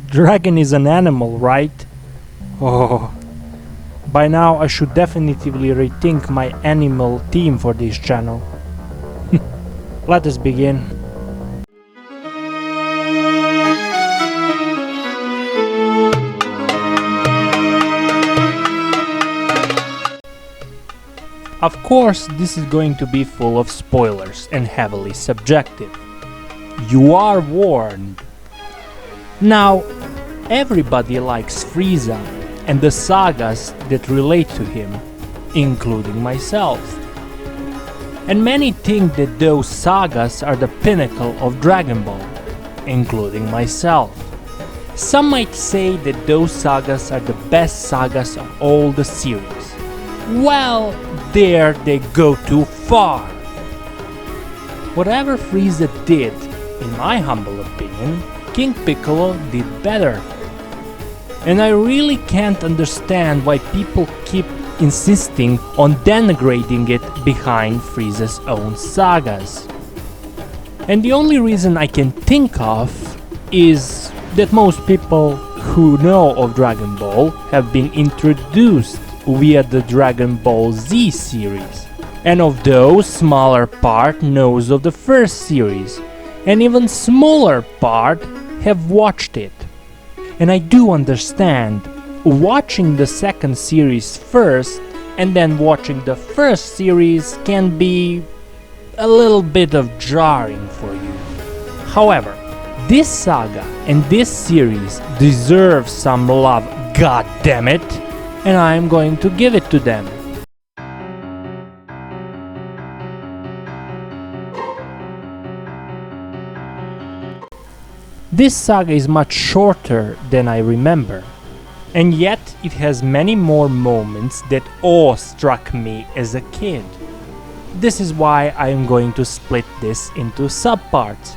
Dragon is an animal, right? Oh, by now I should definitively rethink my animal theme for this channel. Let us begin. Of course, this is going to be full of spoilers and heavily subjective. You are warned. Now, everybody likes Frieza and the sagas that relate to him, including myself. And many think that those sagas are the pinnacle of Dragon Ball, including myself. Some might say that those sagas are the best sagas of all the series. Well, there they go too far. Whatever Frieza did, in my humble opinion, King Piccolo did better. And I really can't understand why people keep insisting on denigrating it behind Frieza's own sagas. And the only reason I can think of is that most people who know of Dragon Ball have been introduced via the Dragon Ball Z series, and of those, smaller part knows of the first series, and even smaller part have watched it. And I do understand, watching the second series first and then watching the first series can be a little bit of jarring for you. However, this saga and this series deserve some love, god damn it, and I'm going to give it to them. This saga is much shorter than I remember, and yet it has many more moments that awe-struck me as a kid. This is why I am going to split this into subparts.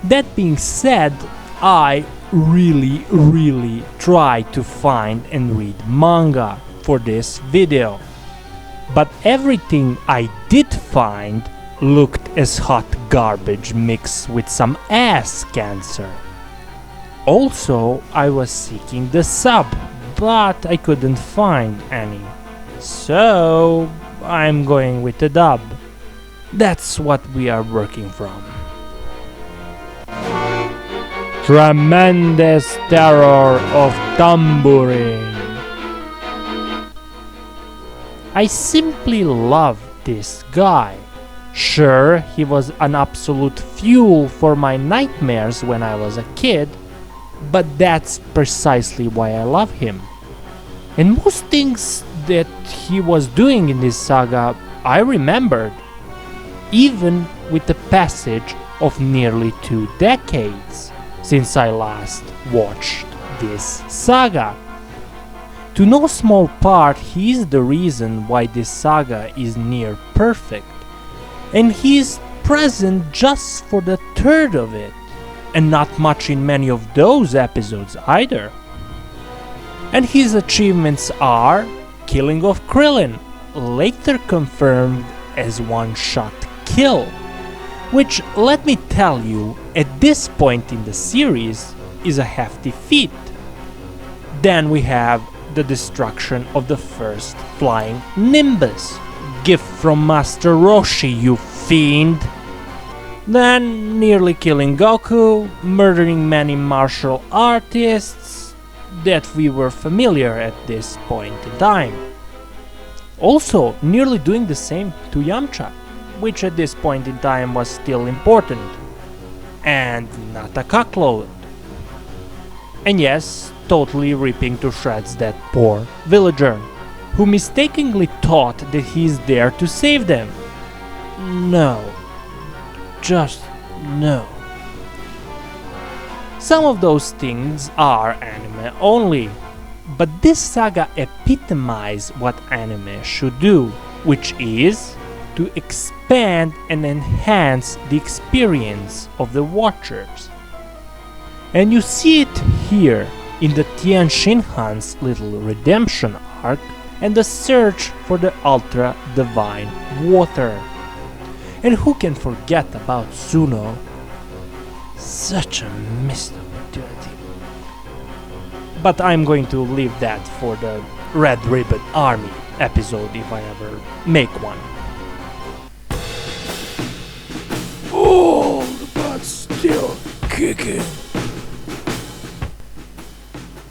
That being said, I really try to find and read manga for this video, but everything I did find looked as hot garbage mixed with some ass cancer. Also, I was seeking the sub, but I couldn't find any, so I'm going with the dub. That's what we are working from. Tremendous terror of tambourine. I simply love this guy. Sure, he was an absolute fuel for my nightmares when I was a kid, but that's precisely why I love him. And most things that he was doing in this saga I remembered, even with the passage of nearly 2 decades since I last watched this saga. To no small part, he is the reason why this saga is near perfect, and he is present just for the third of it, and not much in many of those episodes either. And his achievements are killing of Krillin, later confirmed as one-shot kill, which, let me tell you, at this point in the series is a hefty feat. Then we have the destruction of the first flying Nimbus, gift from Master Roshi, you fiend. Then nearly killing Goku, murdering many martial artists that we were familiar at this point in time. Also nearly doing the same to Yamcha, which at this point in time was still important, and not a cockload. And yes, totally ripping to shreds that poor villager, who mistakenly thought that he's there to save them. No. Just no. Some of those things are anime only, but this saga epitomizes what anime should do, which is to expand and enhance the experience of the watchers. And you see it here in the Tien Shinhan's little redemption arc, and the search for the ultra-divine water. And who can forget about Suno? Such a missed opportunity. But I'm going to leave that for the Red Ribbon Army episode if I ever make one. Old but still kicking.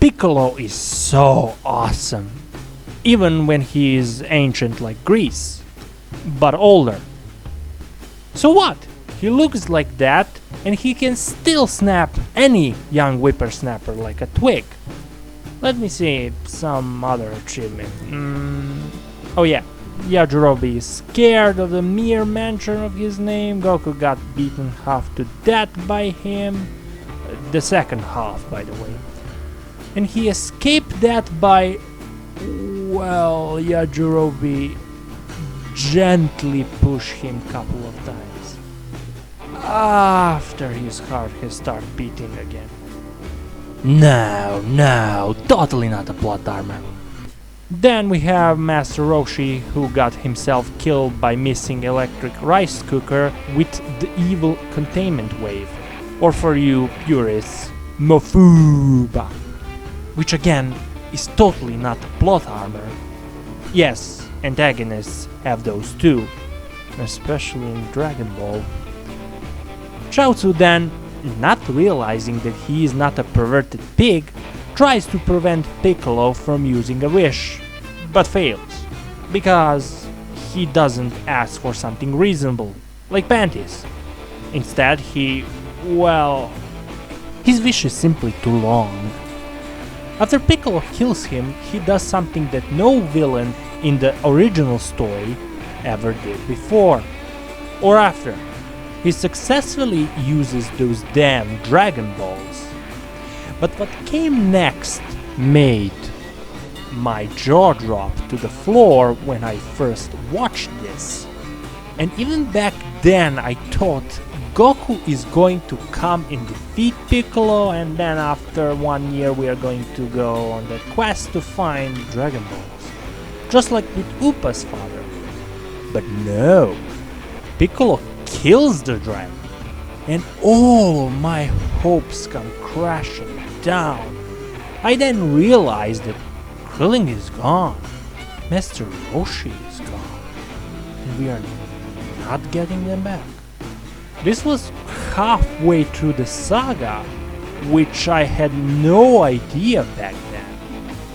Piccolo is so awesome, even when he is ancient like Greece, but older. So what? He looks like that, and he can still snap any young whippersnapper like a twig. Let me see some other achievement. Oh yeah, Yajirobe is scared of the mere mention of his name. Goku got beaten half to death by him. The second half, by the way. And he escaped that by, well, Yajirobe gently pushed him a couple of times. After his heart has started beating again. No, totally not a plot armor. Then we have Master Roshi, who got himself killed by missing electric rice cooker with the evil containment wave. Or for you purists, Mofuba. Which again is totally not a plot armor. Yes, antagonists have those too, especially in Dragon Ball. Chaozu then, not realizing that he is not a perverted pig, tries to prevent Piccolo from using a wish, but fails, because he doesn't ask for something reasonable, like panties. Instead his wish is simply too long. After Piccolo kills him, he does something that no villain in the original story ever did before, or after. He successfully uses those damn Dragon Balls. But what came next made my jaw drop to the floor when I first watched this. And even back then I thought Goku is going to come and defeat Piccolo, and then after 1 year we are going to go on the quest to find Dragon Balls. Just like with Upa's father. But no, Piccolo kills the dragon, and all of my hopes come crashing down. I then realized that Krillin is gone, Master Roshi is gone, and we are not getting them back. This was halfway through the saga, which I had no idea back then,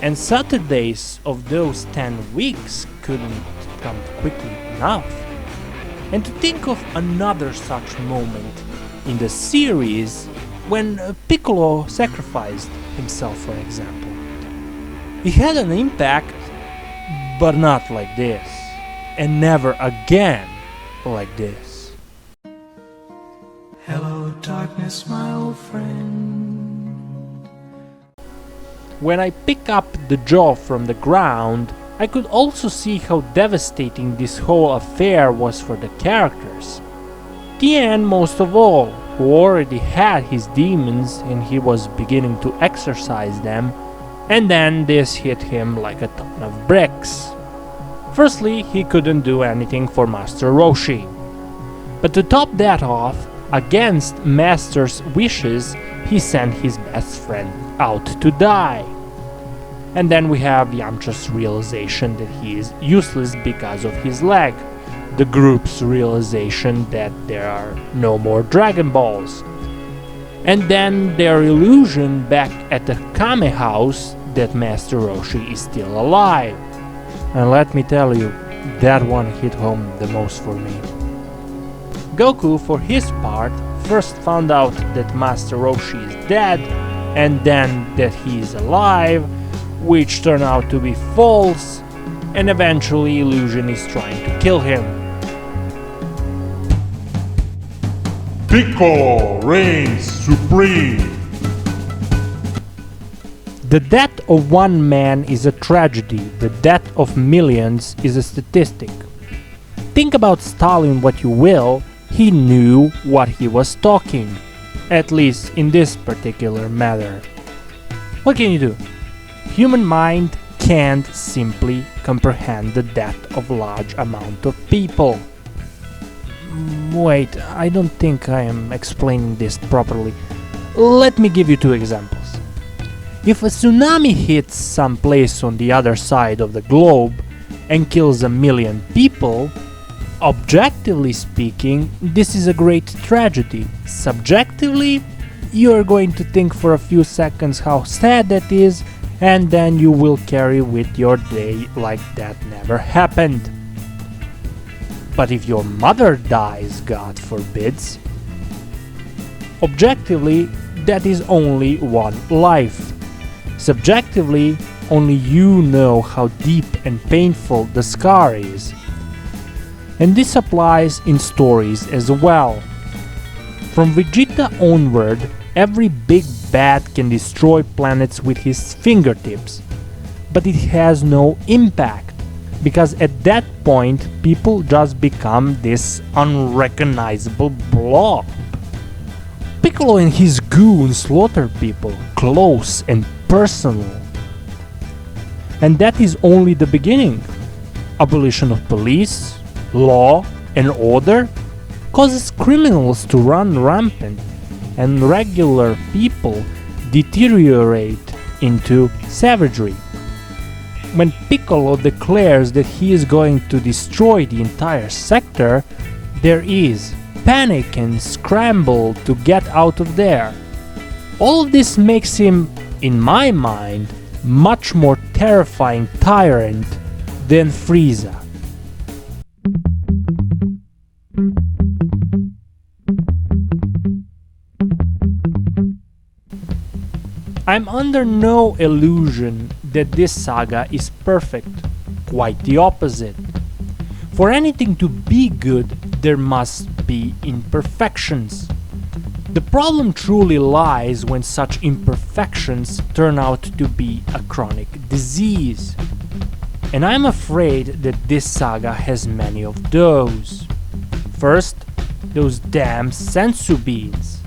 and Saturdays of those 10 weeks couldn't come quickly enough. And to think of another such moment in the series when Piccolo sacrificed himself, for example. He had an impact, but not like this, and never again like this. Hello darkness, my old friend. When I pick up the jaw from the ground, I could also see how devastating this whole affair was for the characters. Tien most of all, who already had his demons and he was beginning to exorcise them, and then this hit him like a ton of bricks. Firstly, he couldn't do anything for Master Roshi. But to top that off, against Master's wishes, he sent his best friend out to die. And then we have Yamcha's realization that he is useless because of his leg, the group's realization that there are no more Dragon Balls, and then their illusion back at the Kame house that Master Roshi is still alive. And let me tell you, that one hit home the most for me. Goku, for his part, first found out that Master Roshi is dead, and then that he is alive, which turned out to be false, and eventually Illusion is trying to kill him. Piccolo reigns supreme. The death of one man is a tragedy, the death of millions is a statistic. Think about Stalin what you will, he knew what he was talking, at least in this particular matter. What can you do? Human mind can't simply comprehend the death of large amount of people. Wait, I don't think I am explaining this properly. Let me give you two examples. If a tsunami hits some place on the other side of the globe and kills 1 million people, objectively speaking, this is a great tragedy. Subjectively, you are going to think for a few seconds how sad that is, and then you will carry with your day like that never happened. But if your mother dies, God forbids, objectively, that is only one life. Subjectively, only you know how deep and painful the scar is. And this applies in stories as well. From Vegeta onward, every big bad can destroy planets with his fingertips, but it has no impact, because at that point people just become this unrecognizable blob. Piccolo and his goons slaughter people, close and personal. And that is only the beginning. Abolition of police, law and order causes criminals to run rampant, and regular people deteriorate into savagery. When Piccolo declares that he is going to destroy the entire sector, there is panic and scramble to get out of there. All of this makes him, in my mind, much more terrifying tyrant than Frieza. I'm under no illusion that this saga is perfect, quite the opposite. For anything to be good, there must be imperfections. The problem truly lies when such imperfections turn out to be a chronic disease. And I'm afraid that this saga has many of those. First, those damn sensu beans.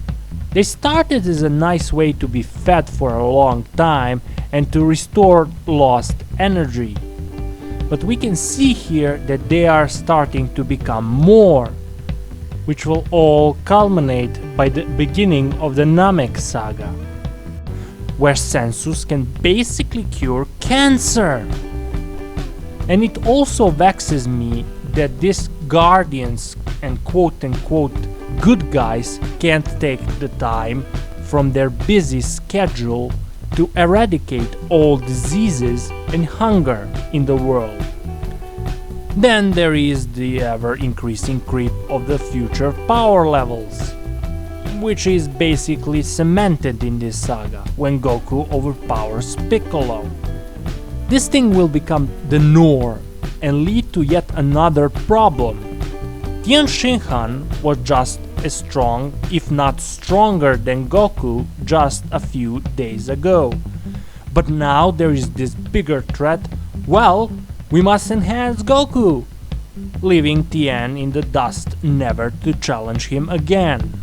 They started as a nice way to be fed for a long time and to restore lost energy. But we can see here that they are starting to become more, which will all culminate by the beginning of the Namek saga, where sensus can basically cure cancer. And it also vexes me that these guardians and quote-unquote good guys can't take the time from their busy schedule to eradicate all diseases and hunger in the world. Then there is the ever-increasing creep of the future power levels, which is basically cemented in this saga when Goku overpowers Piccolo. This thing will become the norm and lead to yet another problem. Tien Shinhan was just as strong, if not stronger than Goku just a few days ago. But now there is this bigger threat. Well, we must enhance Goku, leaving Tien in the dust, never to challenge him again.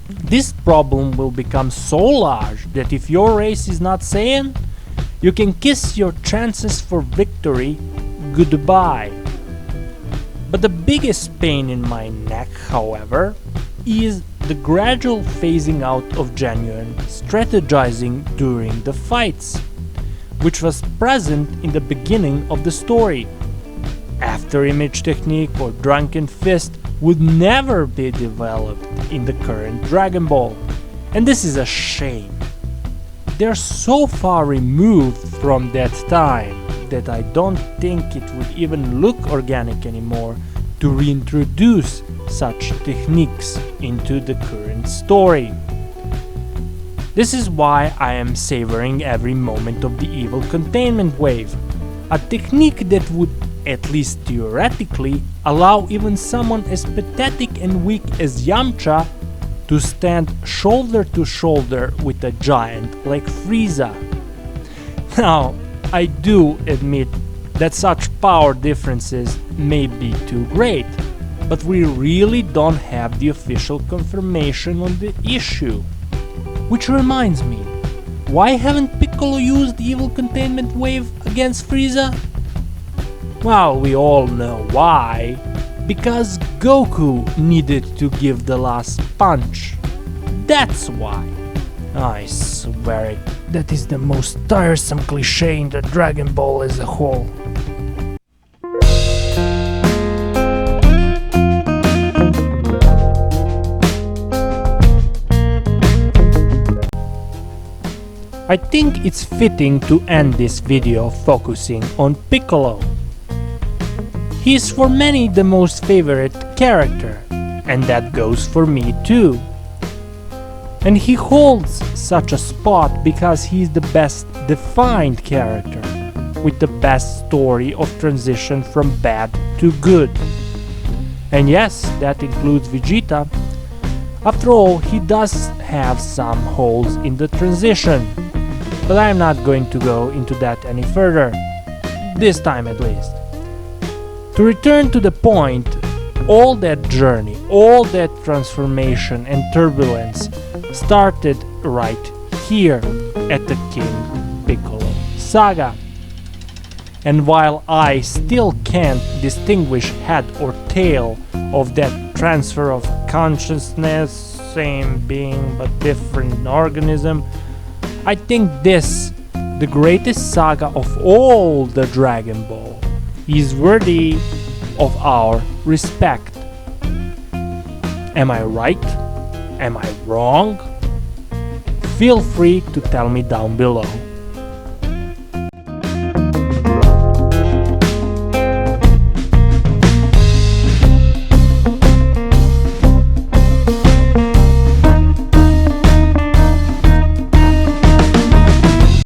This problem will become so large that if your race is not Saiyan, you can kiss your chances for victory goodbye. But the biggest pain in my neck, however, is the gradual phasing out of genuine strategizing during the fights, which was present in the beginning of the story. After image technique or drunken fist would never be developed in the current Dragon Ball, and this is a shame. They're so far removed from that time that I don't think it would even look organic anymore to reintroduce such techniques into the current story. This is why I am savoring every moment of the evil containment wave, a technique that would, at least theoretically, allow even someone as pathetic and weak as Yamcha to stand shoulder to shoulder with a giant like Frieza. Now, I do admit that such power differences may be too great, but we really don't have the official confirmation on the issue. Which reminds me, why haven't Piccolo used Evil Containment Wave against Frieza? Well, we all know why. Because Goku needed to give the last punch. That's why. I swear it, that is the most tiresome cliche in the Dragon Ball as a whole. I think it's fitting to end this video focusing on Piccolo. He is for many the most favorite character, and that goes for me too. And he holds such a spot because he is the best defined character, with the best story of transition from bad to good. And yes, that includes Vegeta. After all, he does have some holes in the transition, but I'm not going to go into that any further, this time at least. To return to the point, all that journey, all that transformation and turbulence started right here at the King Piccolo saga. And while I still can't distinguish head or tail of that transfer of consciousness, same being but different organism, I think this, the greatest saga of all the Dragon Ball, is worthy of our respect. Am I right? Am I wrong? Feel free to tell me down below.